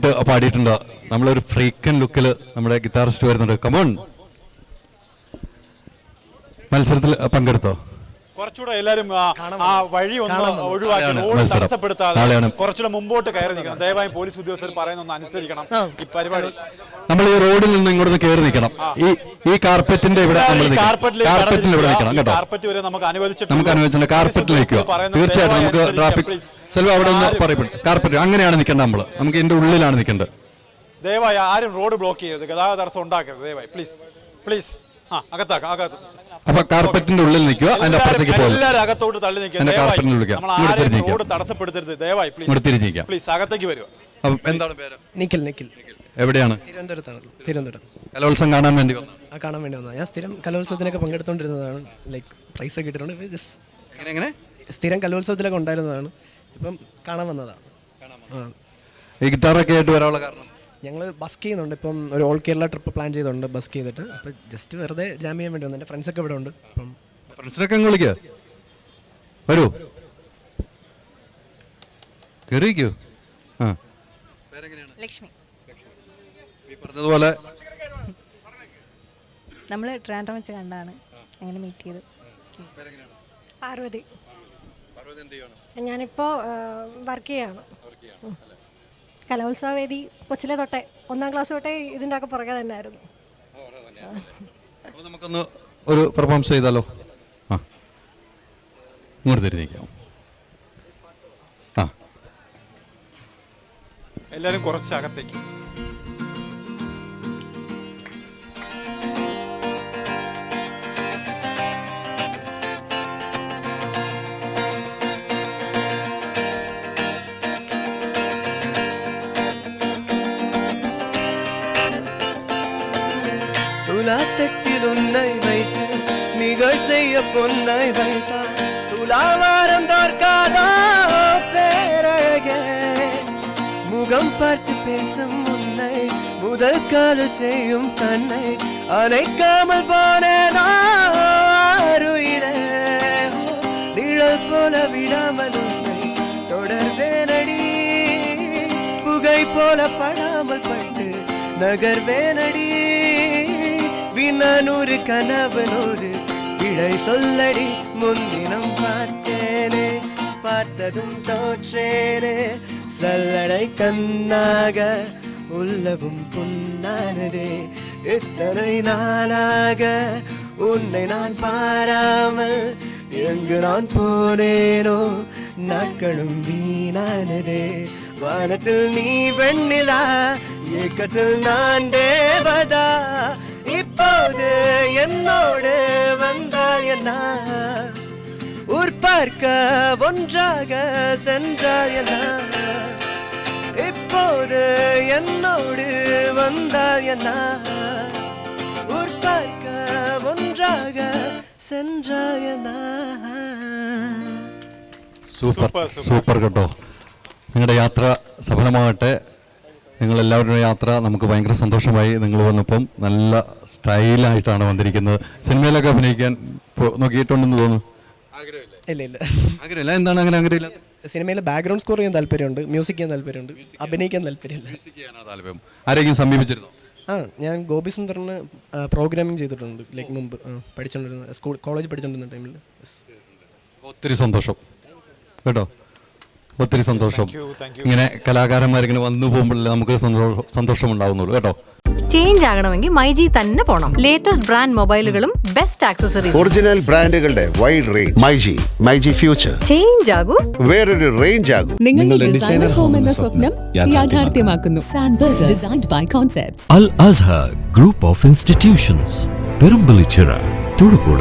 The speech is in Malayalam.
നന്നായിട്ട് പാടിയിട്ടുണ്ട്. നമ്മളൊരു ഫ്രീക്കൻ ലുക്കിൽ നമ്മുടെ ഗിറ്റാറിസ്റ്റ് വരുന്നുണ്ട്. കമോൺ, മത്സരത്തിൽ പങ്കെടുത്തോ? കുറച്ചുകൂടെ എല്ലാവരും ആ വഴി ഒന്ന് ഒഴിവാക്കി റോഡ് തടസ്സപ്പെടുത്താതെ കുറച്ചുകൂടെ മുമ്പോട്ട് കയറി നിൽക്കണം. ദയവായി പോലീസ് ഉദ്യോഗസ്ഥർ പറയുന്ന അനുസരിക്കണം. ഈ പരിപാടി നമ്മൾ ഈ റോഡിൽ നിന്ന് ഇങ്ങോട്ട് കയറി നിൽക്കണം. ഈ കാർപ്പറ്റിന്റെ ഇവിടെ കാർപ്പറ്റിൽ ഇവിടെ നിൽക്കണം കേട്ടോ. കാർപ്പറ്റ് വരെ നമുക്ക് അനുവദിച്ചിട്ടുണ്ട്. കാർപ്പറ്റിൽ നിൽക്കുക. തീർച്ചയായിട്ടും നമുക്ക് ട്രാഫിക് സെൽവ അവിടെ നിന്ന് പറയപ്പെടും. കാർപ്പറ്റ് അങ്ങനെയാണ് നിൽക്കേണ്ടത്. നമുക്ക് ഇതിന്റെ ഉള്ളിലാണ് നിൽക്കേണ്ടത്. ദയവായി ആരും റോഡ് ബ്ലോക്ക് ചെയ്യരുത്, ഗതാഗത തടസ്സം ഉണ്ടാക്കരുത്. ദയവായി പ്ലീസ് പ്ലീസ്. അപ്പൊ കാർപ്പറ്റിന്റെ ഉള്ളിൽ നിൽക്കുക. അതിന്റെ അപ്പുറത്തേക്ക് എല്ലാവരും അകത്തോട്ട് തള്ളി നിൽക്കുക. റോഡ് തടസ്സപ്പെടുത്തരുത്. ദയവായി പ്ലീസ് അകത്തേക്ക് വരിക. എന്താണ് പേര്? നിഖിൽ. നിഖിൽ എവിടെയാണ്? തിരുവനന്തപുരം. കലോത്സവം കാണാൻ വേണ്ടി വന്നു. ഞാൻ സ്ഥിരം കലോത്സവത്തിനൊക്കെ പങ്കെടുത്തോണ്ടിരുന്നതാണ്. ലൈക്ക് പ്രൈസ് ഒക്കെ കിട്ടിയിട്ടുണ്ട്. സ്ഥിരം കലോത്സവത്തിലൊക്കെ ഉണ്ടായിരുന്നതാണ്. ഇപ്പം കാണാൻ വന്നതാണ്. ഈ ഗിറ്റാറൊക്കെ ആയിട്ട് വരാനുള്ള കാരണം ഞങ്ങൾ ബസ് ചെയ്യുന്നുണ്ട്. ഇപ്പം ഒരു ഓൾ കേരള ട്രിപ്പ് പ്ലാൻ ചെയ്തിട്ടുണ്ട് ബസ് ചെയ്തിട്ട്. അപ്പം ജസ്റ്റ് വെറുതെ ജാം ചെയ്യാൻ വേണ്ടി വന്നു. എൻ്റെ ഫ്രണ്ട്സൊക്കെ ഇവിടെ ഉണ്ട്. അപ്പം ഫ്രണ്ട്സിനൊക്കെ വിളിക്കുക. വരൂ, കയറിക്കോ. ലക്ഷ്മി. പറഞ്ഞതുപോലെ നമ്മൾ ട്രാൻഡ്രം വെച്ച് കണ്ടാണ് അങ്ങനെ മീറ്റ് ചെയ്ത്. പാർവതി. ഞാനിപ്പോൾ വർക്ക് ചെയ്യാണ്. കലോത്സവ വേദി കൊച്ചിലെ തൊട്ടേ 1ാം ക്ലാസ് തൊട്ടേ ഇതിൻ്റെ ഒക്കെ പുറകെ തന്നെ ആയിരുന്നു. നമുക്കൊന്ന് ഒരു പെർഫോമൻസ് ചെയ്താലോ? ഇങ്ങോട്ട് തിരിഞ്ഞിരിക്കാം. എല്ലാവരും കുറച്ച് അകത്തേക്ക്. துலாத்தட்டில் உன்னை வைத்து நிகழ் செய்ய பொன்னை வைத்தா துலாவாரம் தோற்காதோ பேரழகே. முகம் பார்த்து பேசும் உன்னை முதல் காலில் செய்யும் கண்ணை அணைக்காமல் போனேனாருயிரே. நிழல் போல விடாமல் உன்னை தொடர்வேனடி. புகை போல படாமல் பட்டு நகர்வேனடி. வினூறு கனவனூறு விடை சொல்லடி. முன்தினம் பார்த்தேனே பார்த்ததும் தோற்றேனே. சல்லடை கண்ணாக உள்ளவும் புண்ணானதே. இத்தனை நாளாக உன்னை நான் பாராமல் எங்கு நான் போனேனோ நாட்களும் வீணானதே. வானத்தில் நீ வெண்ணிலா, ஏக்கத்தில் நான் தேவதா. இப்போது என்னோடு வந்தால் என்ன? ஊர் பார்க்க ஒன்றாக சென்றால் என்ன? இப்போது என்னோடு வந்தால் என்ன? ஊர் பார்க்க ഒന്നാക സെൻറായ. സൂപ്പർ കേട്ടോ. നിങ്ങളുടെ യാത്ര സഫലമാകട്ടെ. നിങ്ങളെല്ലാവരുടെയും യാത്ര നമുക്ക് ഭയങ്കര സന്തോഷമായി. നിങ്ങൾ വന്നപ്പം നല്ല സ്റ്റൈലായിട്ടാണ് വന്നിരിക്കുന്നത്. സിനിമയിലൊക്കെ അഭിനയിക്കാൻ നോക്കിയിട്ടുണ്ടെന്ന് തോന്നുന്നു. ആഗ്രഹമില്ല. എന്താണ് അങ്ങനെ ആഗ്രഹമില്ല? സിനിമയിൽ ബാക്ക്ഗ്രൗണ്ട് സ്കോർ ചെയ്യാൻ താല്പര്യമുണ്ട്, മ്യൂസിക് ചെയ്യാൻ താല്പര്യമുണ്ട്, അഭിനയിക്കാൻ താല്പര്യമില്ല. താല്പര്യം ആരെങ്കിലും സമീപിച്ചിരുന്നോ? ഞാൻ ഗോപി സുന്ദറിന് പ്രോഗ്രാമിംഗ് ചെയ്തിട്ടുണ്ട്. ലൈക്ക് മുമ്പ് പഠിച്ചുകൊണ്ടിരുന്ന കോളേജ് പഠിച്ചുകൊണ്ടിരുന്ന ടൈമിൽ. ഒത്തിരി സന്തോഷം കേട്ടോ, ഒത്തിരി സന്തോഷം. ഇങ്ങനെ കലാകാരന്മാരിങ്ങനെ വന്നു പോകുമ്പോഴല്ലേ നമുക്ക് സന്തോഷം ഉണ്ടാവുന്നുള്ളൂ കേട്ടോ. ചേഞ്ച് ആകണമെങ്കിൽ മൈജി തന്നെ പോണം. ലേറ്റസ്റ്റ് ബ്രാൻഡ് മൊബൈലുകളും ബെസ്റ്റ് ആക്സസറീസ്, ഒറിജിനൽ ബ്രാൻഡുകളുടെ wide range. MyG future. Change ആകൂ, വേറൊരു റേഞ്ച് ആകൂ. നിങ്ങളുടെ ഡിസൈനർ ഹോം എന്ന സ്വപ്നം യാഥാർത്ഥ്യമാക്കുന്നു. Sanbuild, designed by concepts. Al Azhar group of institutions, Perumpillichira, Thodupuzha.